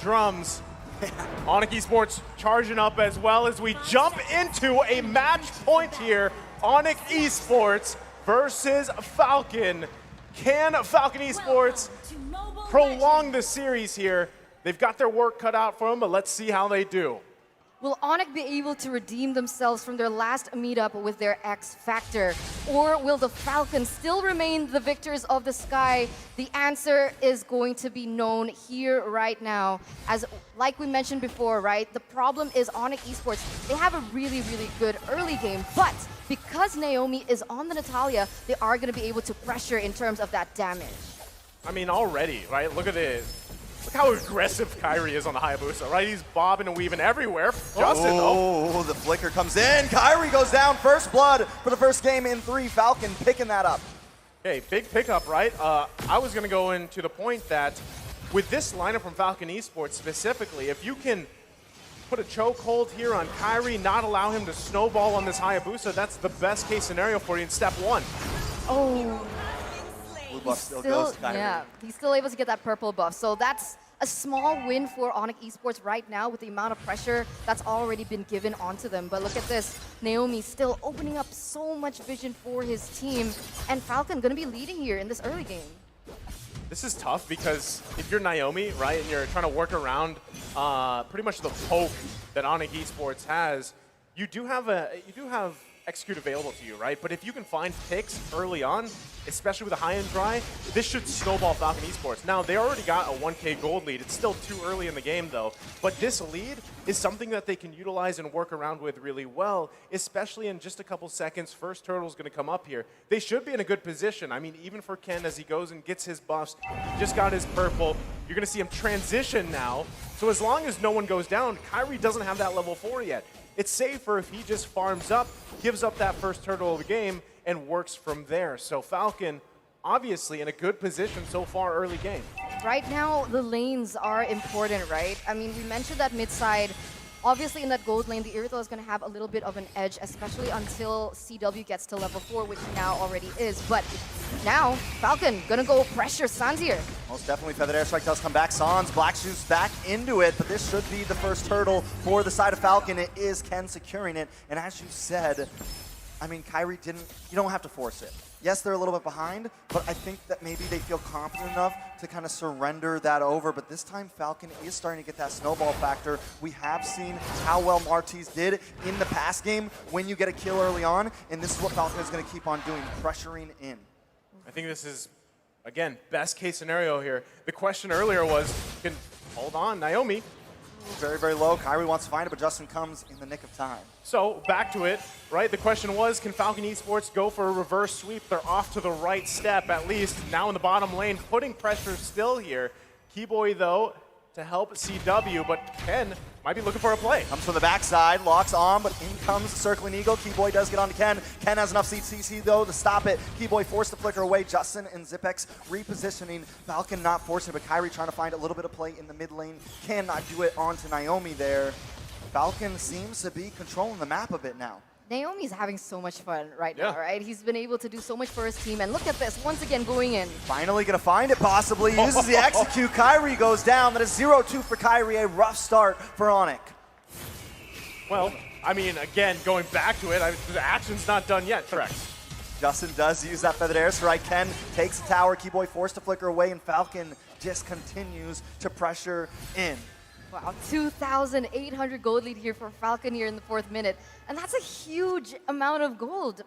Drums. ONIC Esports charging up as well as we jump into a match point here. ONIC Esports versus FCON. Can FCON Esports prolong the series here? They've got their work cut out for them, but let's see how they do. Will ONIC be able to redeem themselves from their last meetup with their X Factor? Or will the FCON still remain the victors of the sky? The answer is going to be known here right now. As like we mentioned before, right? The problem is ONIC Esports, they have a really, really good early game, but because Naomi is on the Natalia, they are going to be able to pressure in terms of that damage. I mean, already, right? Look at this. Look how aggressive Kyrie is on the Hayabusa, right? He's bobbing and weaving everywhere. Justin, though. The flicker comes in. Kyrie goes down. First blood for the first game in 3. FCON picking that up. Okay, big pickup, right? I was going to go into the point that with this lineup from FCON Esports specifically, if you can put a chokehold here on Kyrie, not allow him to snowball on this Hayabusa, that's the best case scenario for you in step 1. Oh. Blue buff still goes to Kyrie. Yeah, he's still able to get that purple buff. So that's a small win for ONIC Esports right now with the amount of pressure that's already been given onto them. But look at this. Naomi still opening up so much vision for his team. And FCON going to be leading here in this early game. This is tough because if you're Naomi, right, and you're trying to work around pretty much the poke that ONIC Esports has, you do have execute available to you, right? But if you can find picks early on, especially with a high and dry, this should snowball FCON Esports. Now, they already got a 1K gold lead. It's still too early in the game, though. But this lead is something that they can utilize and work around with really well, especially in just a couple seconds. First turtle's going to come up here. They should be in a good position. I mean, even for Ken, as he goes and gets his buffs, he just got his purple. You're going to see him transition now. So as long as no one goes down, Kyrie doesn't have that level 4 yet. It's safer if he just farms up, gives up that first turtle of the game, and works from there. So FCON, obviously, in a good position so far early game. Right now, the lanes are important, right? I mean, we mentioned that mid side. Obviously, in that gold lane, the Irithel is going to have a little bit of an edge, especially until CW gets to level 4, which now already is. But now, FCON going to go pressure Sans here. Most definitely, Feathered Airstrike does come back. Sans, Black Shoes back into it, but this should be the first turtle for the side of FCON. It is Ken securing it, and as you said, I mean, Kyrie didn't, you don't have to force it. Yes, they're a little bit behind, but I think that maybe they feel confident enough to kind of surrender that over. But this time, FCON is starting to get that snowball factor. We have seen how well Martiz did in the past game when you get a kill early on, and this is what FCON is going to keep on doing, pressuring in. I think this is, again, best case scenario here. The question earlier was, hold on, Naomi. Very, very low. Kyrie wants to find it, but Justin comes in the nick of time. So back to it, right? The question was, can FCON Esports go for a reverse sweep? They're off to the right step, at least. Now in the bottom lane, putting pressure still here. Keyboy, though, to help CW, but Ken might be looking for a play. Comes from the backside, locks on, but in comes Circling Eagle. Keyboy does get onto Ken. Ken has enough CC, though, to stop it. Keyboy forced to flicker away. Justin and Zipex repositioning. FCON not forcing, but Kyrie trying to find a little bit of play in the mid lane. Cannot do it onto Naomi there. FCON seems to be controlling the map a bit now. Naomi's having so much fun right now, right? He's been able to do so much for his team, and look at this, once again going in. Finally gonna find it, possibly. Uses the execute. Kyrie goes down. That is 0-2 for Kyrie. A rough start for ONIC. Well, I mean, again, going back to it, the action's not done yet. Correct. Justin does use that Feathered Airstrike. Ken takes the tower. Keyboy forced to flicker away, and FCON just continues to pressure in. Wow, 2,800 gold lead here for FCON here in the 4th minute. And that's a huge amount of gold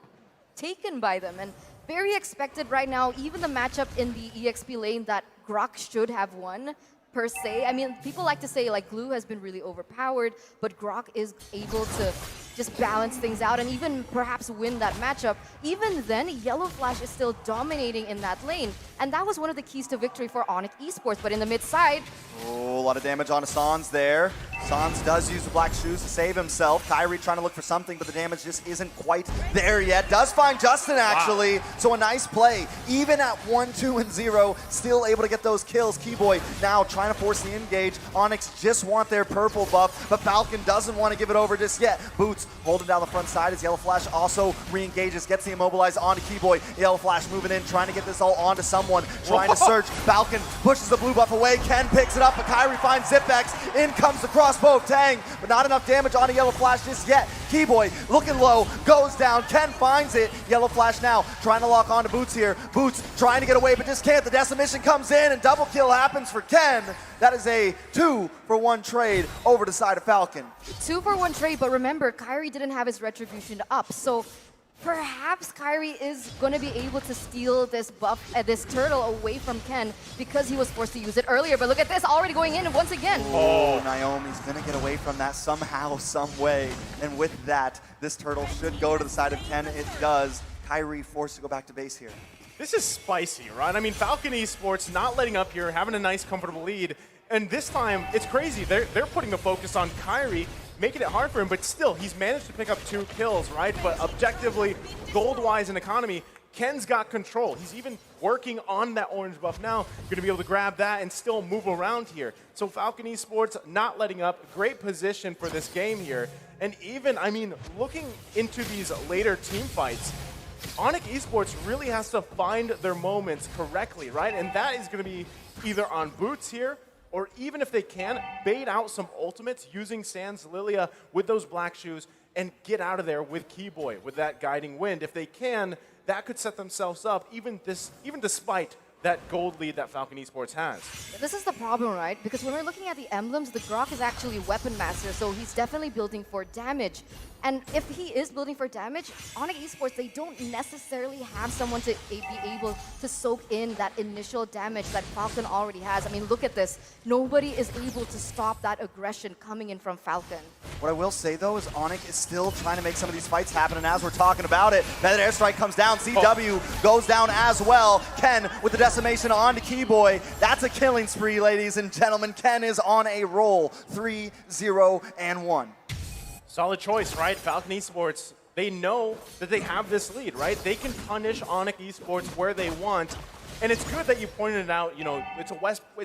taken by them. And very expected right now, even the matchup in the EXP lane that Grok should have won, per se. I mean, people like to say, like, Glue has been really overpowered, but Grok is able to just balance things out and even perhaps win that matchup. Even then, Yellow Flash is still dominating in that lane. And that was one of the keys to victory for ONIC Esports. But in the mid side... Oh, a lot of damage on Sans there. Sans does use the black shoes to save himself. Kyrie trying to look for something, but the damage just isn't quite there yet. Does find Justin, actually. Wow. So a nice play. Even at 1, 2, and 0, still able to get those kills. Keyboy now trying to force the engage. ONIC just want their purple buff, but Falcon doesn't want to give it over just yet. Boots holding down the front side as Yellow Flash also re-engages, gets the immobilized onto Keyboy. Yellow Flash moving in, trying to get this all onto someone, trying to search. Falcon pushes the blue buff away. Ken picks it up, but Kyrie finds Zipex. In comes the crossbow of Tang, but not enough damage on a Yellow Flash just yet. Keyboy looking low, goes down. Ken finds it. Yellow Flash now trying to lock onto Boots here. Boots trying to get away, but just can't. The Decimation comes in, and double kill happens for Ken. That is a 2-for-1 trade over the side of Falcon. 2-for-1 trade, but remember, Kyrie didn't have his Retribution up, so perhaps Kyrie is going to be able to steal this buff, this turtle away from Ken because he was forced to use it earlier. But look at this, already going in once again. Oh, Naomi's going to get away from that somehow, some way. And with that, this turtle should go to the side of Ken. It does. Kyrie forced to go back to base here. This is spicy, right? I mean, Falcon Esports not letting up here, having a nice, comfortable lead. And this time, it's crazy. They're putting the focus on Kyrie, making it hard for him, but still, he's managed to pick up 2 kills, right? But objectively, gold-wise and economy, Ken's got control. He's even working on that orange buff now. Going to be able to grab that and still move around here. So Falcon Esports not letting up. Great position for this game here. And even, I mean, looking into these later team fights, ONIC Esports really has to find their moments correctly, right? And that is going to be either on Boots here, or even if they can, bait out some ultimates using Sans Lilia with those black shoes and get out of there with Keyboy, with that guiding wind. If they can, that could set themselves up, even despite that gold lead that Falcon Esports has. This is the problem, right? Because when we're looking at the emblems, the Grok is actually Weapon Master, so he's definitely building for damage. And if he is building for damage, ONIC Esports, they don't necessarily have someone to be able to soak in that initial damage that Falcon already has. I mean, look at this. Nobody is able to stop that aggression coming in from Falcon. What I will say, though, is ONIC is still trying to make some of these fights happen, and as we're talking about it, that airstrike comes down. CW goes down as well. Ken with the decimation onto Keyboy. That's a killing spree, ladies and gentlemen. Ken is on a roll. 3, 0, and 1. Solid choice, right? Falcon Esports, they know that they have this lead, right? They can punish ONIC Esports where they want. And it's good that you pointed it out, you know, it's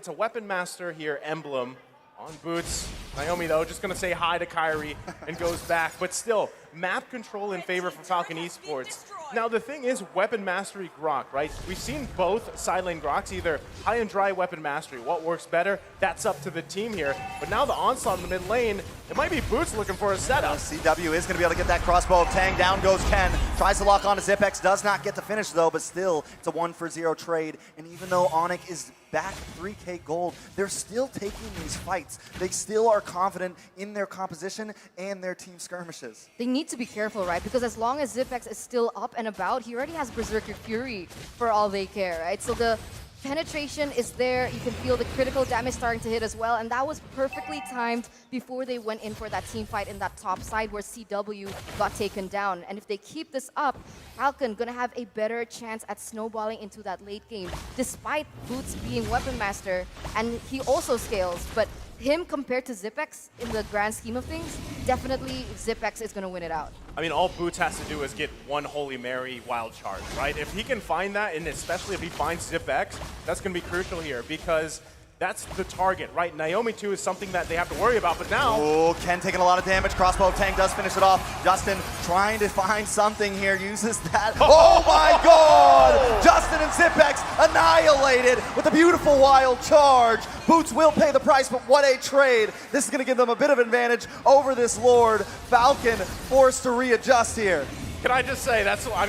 a Weapon Master here emblem on Boots. Naomi, though, just going to say hi to Kyrie and goes back. But still, map control in favor for Falcon Esports. Now, the thing is Weapon Mastery Grok, right? We've seen both side lane Groks, either high and dry Weapon Mastery. What works better? That's up to the team here. But now the onslaught in the mid lane, it might be Boots looking for a setup. CW is going to be able to get that crossbow of Tang. Down goes Ken. Tries to lock onto Zipex. Does not get the finish, though, but still, it's a 1-for-0 trade. And even though ONIC is back 3K gold, they're still taking these fights. They still are confident in their composition and their team skirmishes. They need to be careful, right? Because as long as Zipex is still up and about, he already has Berserker Fury for all they care, right? So the penetration is there. You can feel the critical damage starting to hit as well, and that was perfectly timed before they went in for that team fight in that top side where CW got taken down. And if they keep this up, Falcon gonna have a better chance at snowballing into that late game, despite Boots being Weapon Master, and he also scales, but him compared to Zipex in the grand scheme of things, definitely Zipex is gonna win it out. I mean, all Boots has to do is get one Holy Mary wild charge, right? If he can find that, and especially if he finds Zipex, that's going to be crucial here because that's the target, right? Naomi, too, is something that they have to worry about, but now... Oh, Ken taking a lot of damage. Crossbow of Tang does finish it off. Justin trying to find something here, uses that. Oh my god! Justin and Zipex annihilated with a beautiful wild charge. Boots will pay the price, but what a trade. This is going to give them a bit of advantage over this Lord. Falcon forced to readjust here. Can I just say, that's what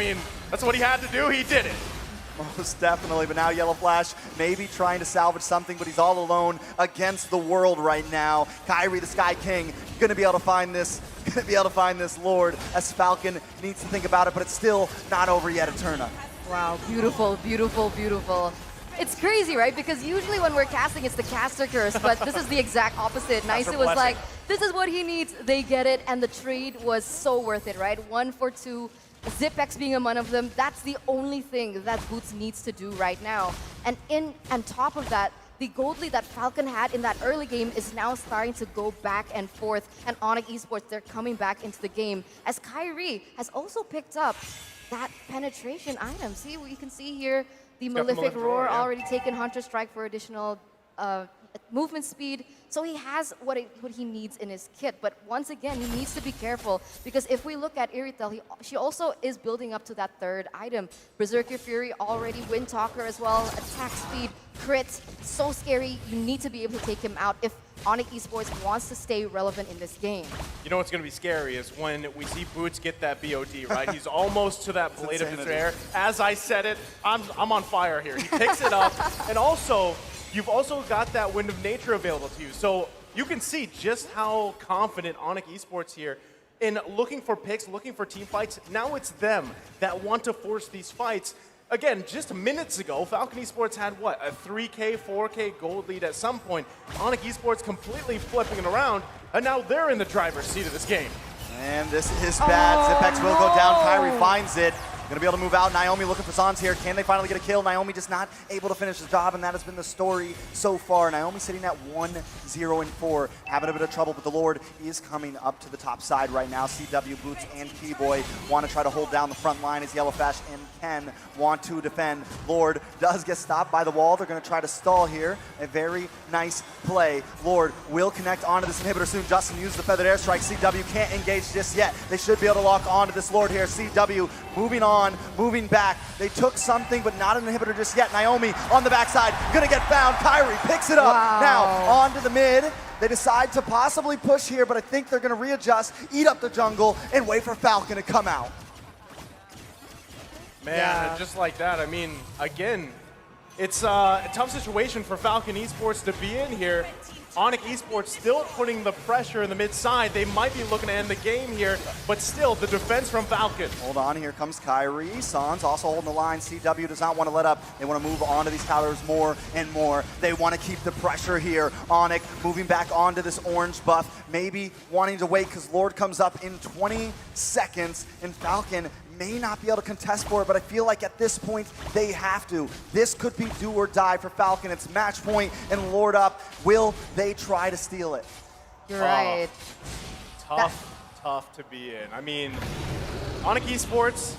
he had to do. He did it. Most definitely, but now Yellow Flash maybe trying to salvage something, but he's all alone against the world right now. Kyrie, the Sky King, gonna be able to find this Lord as Falcon needs to think about it, but it's still not over yet, Eterna. Wow, beautiful, beautiful, beautiful. It's crazy, right? Because usually when we're casting, it's the caster curse, but this is the exact opposite. Nice, it was like, this is what he needs, they get it, and the trade was so worth it, right? 1 for 2. Zipex being one of them, that's the only thing that Boots needs to do right now. And on top of that, the gold lead that Falcon had in that early game is now starting to go back and forth, and ONIC Esports, they're coming back into the game, as Kyrie has also picked up that penetration item. See, we can see here the got the Malefic Malefic Roar Roar, yeah. already taken Hunter Strike for additional movement speed. So he has what he needs in his kit. But once again, he needs to be careful, because if we look at Iritel, she also is building up to that third item. Berserker Fury already, Wind Talker as well, attack speed, crit, so scary. You need to be able to take him out if ONIC Esports wants to stay relevant in this game. You know what's going to be scary is when we see Boots get that BOD, right? He's almost to that Blade of Despair. As I said it, I'm on fire here. He picks it up, and also, you've also got that Wind of Nature available to you. So you can see just how confident ONIC Esports here in looking for picks, looking for team fights. Now it's them that want to force these fights. Again, just minutes ago, Falcon Esports had what, a 3K, 4K gold lead at some point. ONIC Esports completely flipping it around, and now they're in the driver's seat of this game. And this is bad. Zipex will go down. Kyrie finds it. Gonna be able to move out. Naomi looking for Zons here. Can they finally get a kill? Naomi just not able to finish the job, and that has been the story so far. Naomi sitting at 1-0-4, having a bit of trouble, but the Lord is coming up to the top side right now. CW, Boots, and Keyboy want to try to hold down the front line as Yellowflash and Ken want to defend. Lord does get stopped by the wall. They're gonna try to stall here. A very nice play. Lord will connect onto this inhibitor soon. Justin used the feathered airstrike. CW can't engage just yet. They should be able to lock onto this Lord here. CW moving on, moving back. They took something, but not an inhibitor just yet. Naomi on the backside, gonna get found. Kyrie picks it up. Wow. Now onto the mid. They decide to possibly push here, but I think they're gonna readjust, eat up the jungle, and wait for Falcon to come out. Man, Yeah. and just like that, I mean, again, it's a tough situation for Falcon Esports to be in here. ONIC Esports still putting the pressure in the mid side. They might be looking to end the game here, but still, the defense from Falcon. Hold on, here comes Kyrie. Sans also holding the line. CW does not want to let up. They want to move on to these towers more and more. They want to keep the pressure here. ONIC moving back onto this orange buff, maybe wanting to wait because Lord comes up in 20 seconds, and Falcon may not be able to contest for it, but I feel like at this point, they have to. This could be do or die for Falcon. It's match point and Lord up. Will they try to steal it? You're right. Tough to be in. I mean, ONIC Esports,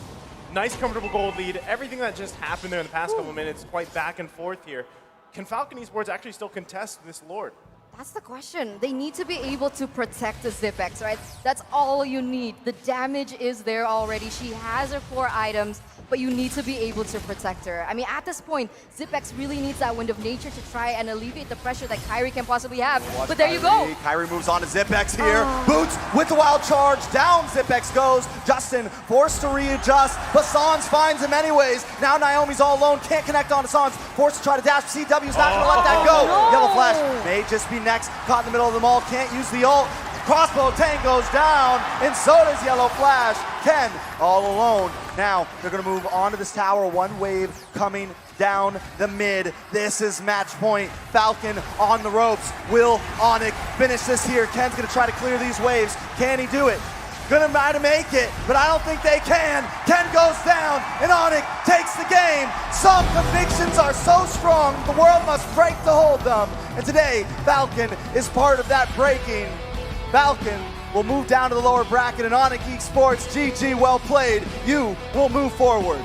nice comfortable gold lead. Everything that just happened there in the past couple minutes, quite back and forth here. Can Falcon Esports actually still contest this Lord? That's the question. They need to be able to protect the Zipex, right? That's all you need. The damage is there already. She has her core items, but you need to be able to protect her. I mean, at this point, Zipex really needs that Wind of Nature to try and alleviate the pressure that Kyrie can possibly have. But there you go. Kyrie moves on to Zipex here. Boots with the wild charge. Down Zipex goes. Justin forced to readjust, but Sans finds him anyways. Now Naomi's all alone. Can't connect on to Sans. Forced to try to dash. CW's not going to let that go. No. Yellow Flash may just be next. Caught in the middle of them all. Can't use the ult. Crossbow Tang goes down, and so does Yellow Flash. Ken all alone. Now they're going to move onto this tower. One wave coming down the mid. This is match point. Falcon on the ropes. Will ONIC finish this here? Ken's going to try to clear these waves. Can he do it? Gonna try to make it, but I don't think they can. Ken goes down, and ONIC takes the game. Some convictions are so strong, the world must break to hold them. And today, Falcon is part of that breaking. Falcon will move down to the lower bracket, and ONIC Esports, GG, well played. You will move forward.